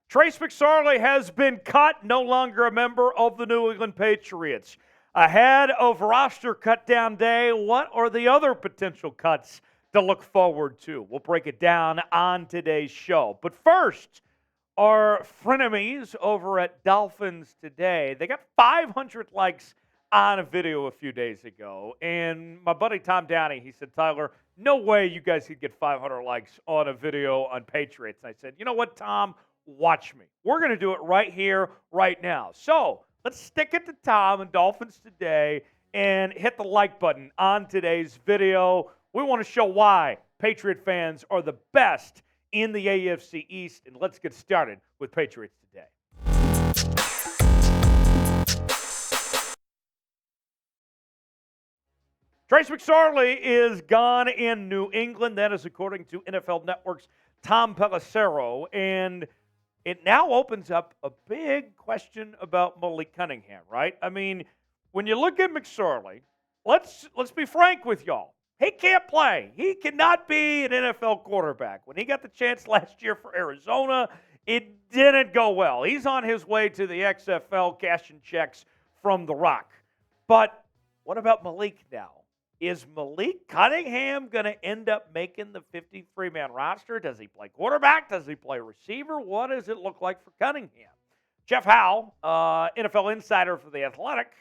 Trace McSorley has been cut, no longer a member of the New England Patriots. Ahead of roster cut-down day, what are the other potential cuts to look forward to? We'll break it down on today's show. But first, our frenemies over at Dolphins Today, they got 500 likes on a video a few days ago. And my buddy Tom Downey, he said, Tyler, no way you guys could get 500 likes on a video on Patriots. And I said, you know what, Tom? Watch me. We're going to do it right here, right now. So let's stick it to Tom and Dolphins Today and hit the like button on today's video. We want to show why Patriot fans are the best in the AFC East. And let's get started with Patriots Today. Trace McSorley is gone in New England. That is according to NFL Network's Tom Pelissero. And it now opens up a big question about Malik Cunningham, right? I mean, when you look at McSorley, let's be frank with y'all. He can't play. He cannot be an NFL quarterback. When he got the chance last year for Arizona, it didn't go well. He's on his way to the XFL cashing checks from The Rock. But what about Malik now? Is Malik Cunningham going to end up making the 53-man roster? Does he play quarterback? Does he play receiver? What does it look like for Cunningham? Jeff Howe, NFL insider for The Athletic,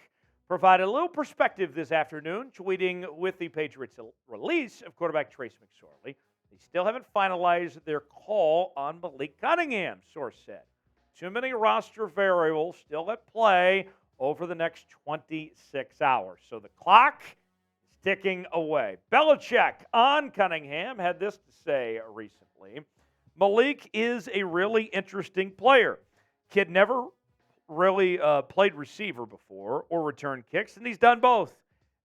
provided a little perspective this afternoon, tweeting with the Patriots' release of quarterback Trace McSorley. They still haven't finalized their call on Malik Cunningham, source said. Too many roster variables still at play over the next 26 hours. So the clock ticking away. Belichick on Cunningham had this to say recently. Malik is a really interesting player. Kid never really played receiver before or returned kicks, and he's done both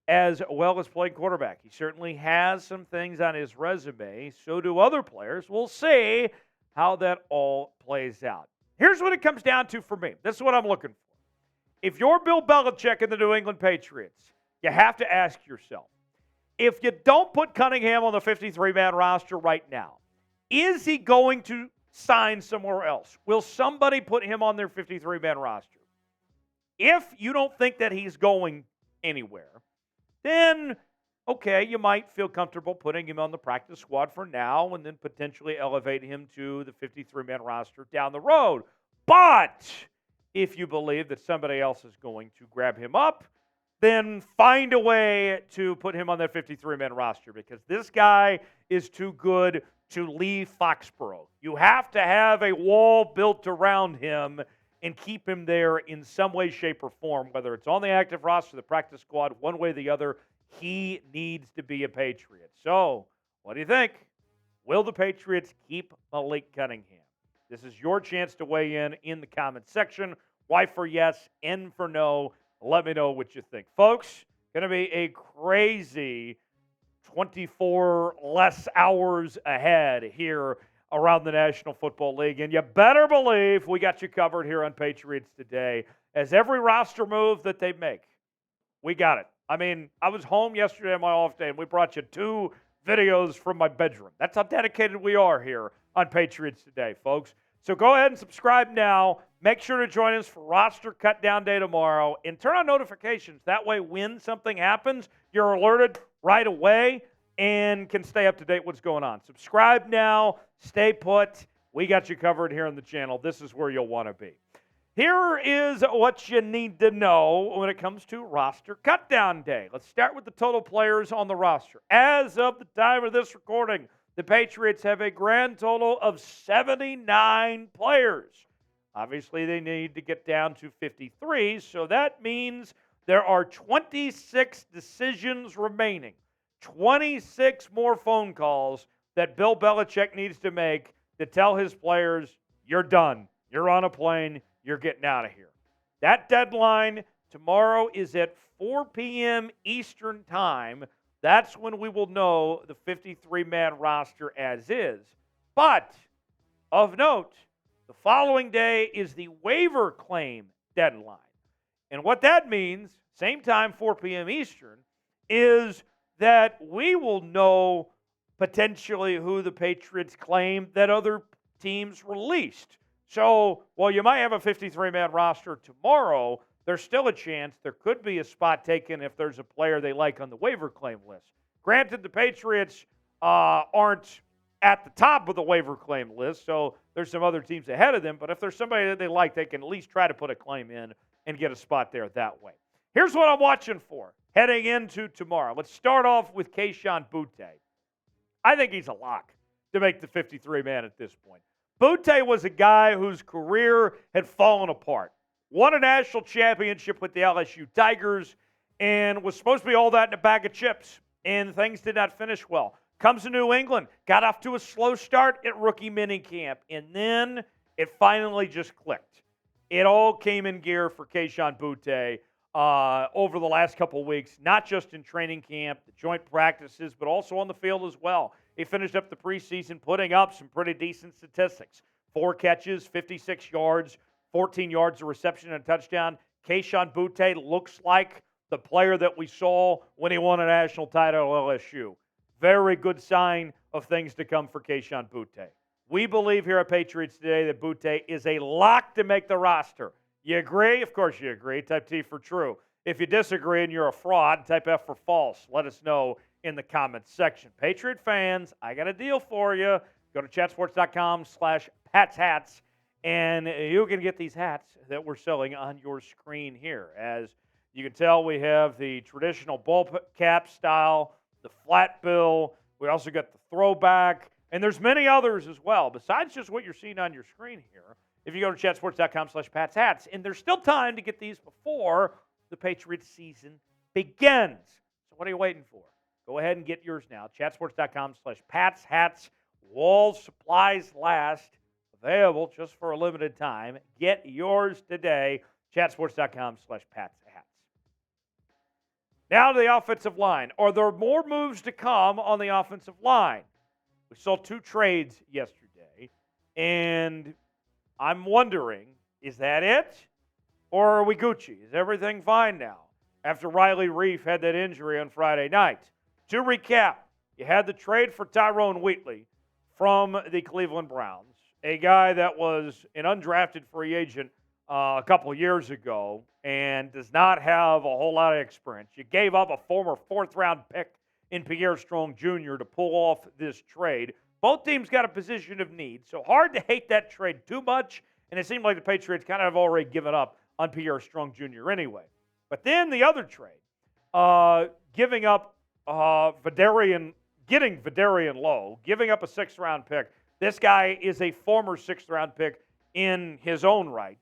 as well as playing quarterback. He certainly has some things on his resume. So do other players. We'll see how that all plays out. Here's what it comes down to for me. This is what I'm looking for. If you're Bill Belichick and the New England Patriots, you have to ask yourself, if you don't put Cunningham on the 53-man roster right now, is he going to sign somewhere else? Will somebody put him on their 53-man roster? If you don't think that he's going anywhere, then, okay, you might feel comfortable putting him on the practice squad for now and then potentially elevate him to the 53-man roster down the road. But if you believe that somebody else is going to grab him up, then find a way to put him on that 53-man roster because this guy is too good to leave Foxborough. You have to have a wall built around him and keep him there in some way, shape, or form, whether it's on the active roster, the practice squad, one way or the other. He needs to be a Patriot. So, what do you think? Will the Patriots keep Malik Cunningham? This is your chance to weigh in the comment section. Y for yes, N for no. Let me know what you think. Folks, going to be a crazy 24 less hours ahead here around the National Football League. And you better believe we got you covered here on Patriots Today. As every roster move that they make, we got it. I mean, I was home yesterday on my off day, and we brought you 2 videos from my bedroom. That's how dedicated we are here on Patriots Today, folks. So go ahead and subscribe now. Make sure to join us for roster cut down day tomorrow and turn on notifications. That way, when something happens, you're alerted right away and can stay up to date what's going on. Subscribe now. Stay put. We got you covered here on the channel. This is where you'll want to be. Here is what you need to know when it comes to roster cut down day. Let's start with the total players on the roster. As of the time of this recording, the Patriots have a grand total of 79 players. Obviously, they need to get down to 53, so that means there are 26 decisions remaining, 26 more phone calls that Bill Belichick needs to make to tell his players, you're done, you're on a plane, you're getting out of here. That deadline tomorrow is at 4 p.m. Eastern Time. That's when we will know the 53-man roster as is. But, of note, the following day is the waiver claim deadline. And what that means, same time, 4 p.m. Eastern, is that we will know potentially who the Patriots claim that other teams released. So while you might have a 53-man roster tomorrow, there's still a chance there could be a spot taken if there's a player they like on the waiver claim list. Granted, the Patriots aren't at the top of the waiver claim list, so there's some other teams ahead of them. But if there's somebody that they like, they can at least try to put a claim in and get a spot there that way. Here's what I'm watching for heading into tomorrow. Let's start off with Kayshon Boutte. I think he's a lock to make the 53-man at this point. Boutte was a guy whose career had fallen apart. Won a national championship with the LSU Tigers and was supposed to be all that in a bag of chips, and things did not finish well. Comes to New England, got off to a slow start at rookie minicamp, and then it finally just clicked. It all came in gear for Kayshon Boutte over the last couple of weeks, not just in training camp, the joint practices, but also on the field as well. He finished up the preseason putting up some pretty decent statistics. 4 catches, 56 yards, 14 yards of reception and a touchdown. Kayshon Boutte looks like the player that we saw when he won a national title at LSU. Very good sign of things to come for Kayshon Boutte. We believe here at Patriots Today that Boutte is a lock to make the roster. You agree? Of course you agree. Type T for true. If you disagree and you're a fraud, type F for false. Let us know in the comments section. Patriot fans, I got a deal for you. Go to chatsports.com/PatsHats, and you can get these hats that we're selling on your screen here. As you can tell, we have the traditional ball cap style, the flat bill. We also got the throwback, and there's many others as well, besides just what you're seeing on your screen here. If you go to chatsports.com/PatsHats, and there's still time to get these before the Patriots season begins. So what are you waiting for? Go ahead and get yours now. Chatsports.com/PatsHats. Walls, supplies last. Available just for a limited time. Get yours today. Chatsports.com/PatsHats. Now to the offensive line. Are there more moves to come on the offensive line? We saw 2 trades yesterday, and I'm wondering, is that it? Or are we Gucci? Is everything fine now after Riley Reif had that injury on Friday night? To recap, you had the trade for Tyrone Wheatley from the Cleveland Browns, a guy that was an undrafted free agent a couple of years ago and does not have a whole lot of experience. You gave up a former 4th-round pick in Pierre Jr. to pull off this trade. Both teams got a position of need, so hard to hate that trade too much, and it seemed like the Patriots kind of have already given up on Pierre Jr. anyway. But then the other trade, giving up getting Vidarian Lowe, giving up a 6th-round pick. This guy is a former 6th-round pick in his own right.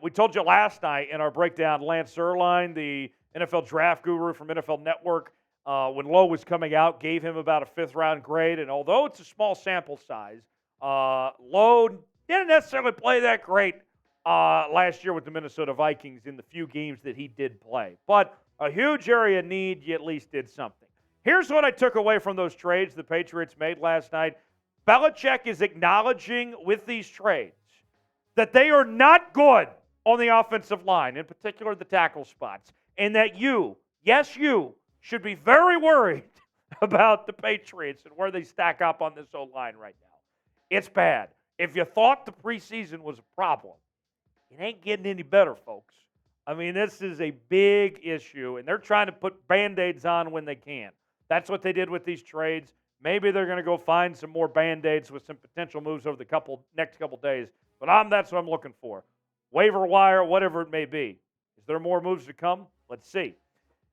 We told you last night in our breakdown, Lance Erline, the NFL draft guru from NFL Network, when Lowe was coming out, gave him about a 5th-round grade. And although it's a small sample size, Lowe didn't necessarily play that great last year with the Minnesota Vikings in the few games that he did play. But a huge area of need, you at least did something. Here's what I took away from those trades the Patriots made last night. Belichick is acknowledging with these trades that they are not good on the offensive line, in particular the tackle spots, and that you, yes you, should be very worried about the Patriots and where they stack up on this O-line right now. It's bad. If you thought the preseason was a problem, it ain't getting any better, folks. I mean, this is a big issue, and they're trying to put Band-Aids on when they can. That's what they did with these trades. Maybe they're going to go find some more Band-Aids with some potential moves over the next couple days. But that's what I'm looking for. Waiver wire, whatever it may be. Is there more moves to come? Let's see.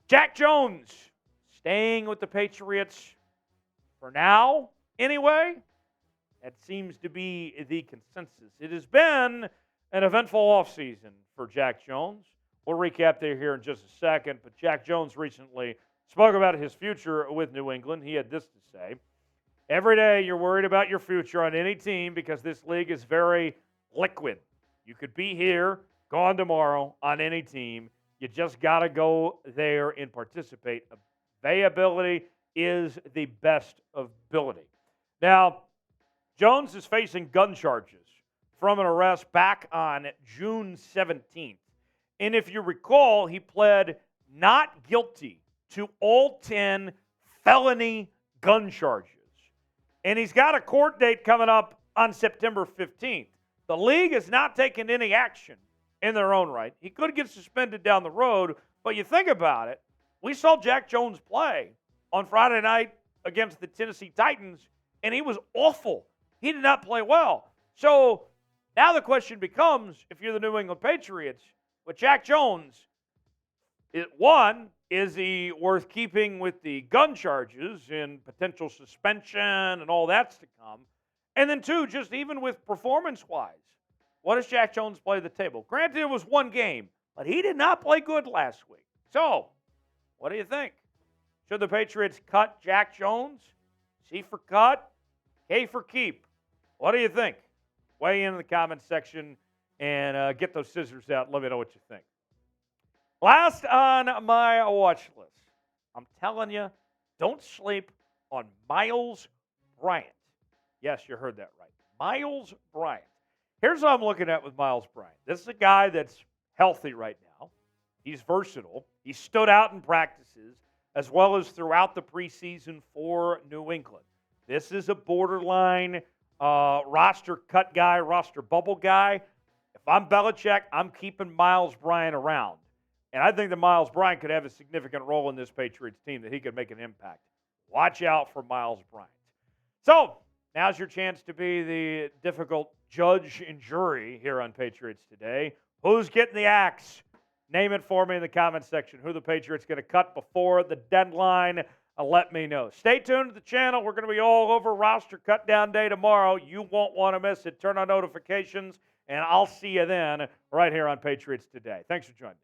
Jack Jones staying with the Patriots for now, anyway. That seems to be the consensus. It has been an eventful offseason for Jack Jones. We'll recap there here in just a second. But Jack Jones recently spoke about his future with New England. He had this to say. Every day you're worried about your future on any team because this league is very liquid. You could be here, gone tomorrow on any team. You just got to go there and participate. Availability is the best of ability. Now, Jones is facing gun charges from an arrest back on June 17th. And if you recall, he pled not guilty to all 10 felony gun charges. And he's got a court date coming up on September 15th. The league has not taken any action in their own right. He could get suspended down the road, but you think about it. We saw Jack Jones play on Friday night against the Tennessee Titans, and he was awful. He did not play well. So now the question becomes, if you're the New England Patriots, with Jack Jones, is he worth keeping with the gun charges and potential suspension and all that's to come? And then two, just even with performance-wise, what does Jack Jones play at the table? Granted, it was one game, but he did not play good last week. So, what do you think? Should the Patriots cut Jack Jones? C for cut, K for keep. What do you think? Weigh in the comments section and get those scissors out. Let me know what you think. Last on my watch list, I'm telling you, don't sleep on Myles Bryant. Yes, you heard that right. Myles Bryant. Here's what I'm looking at with Myles Bryant. This is a guy that's healthy right now. He's versatile. He stood out in practices as well as throughout the preseason for New England. This is a borderline roster cut guy, roster bubble guy. If I'm Belichick, I'm keeping Myles Bryant around. And I think that Myles Bryant could have a significant role in this Patriots team, that he could make an impact. Watch out for Myles Bryant. So, now's your chance to be the difficult judge and jury here on Patriots Today. Who's getting the axe? Name it for me in the comments section. Who the Patriots going to cut before the deadline? Let me know. Stay tuned to the channel. We're going to be all over roster cut down day tomorrow. You won't want to miss it. Turn on notifications, and I'll see you then right here on Patriots Today. Thanks for joining.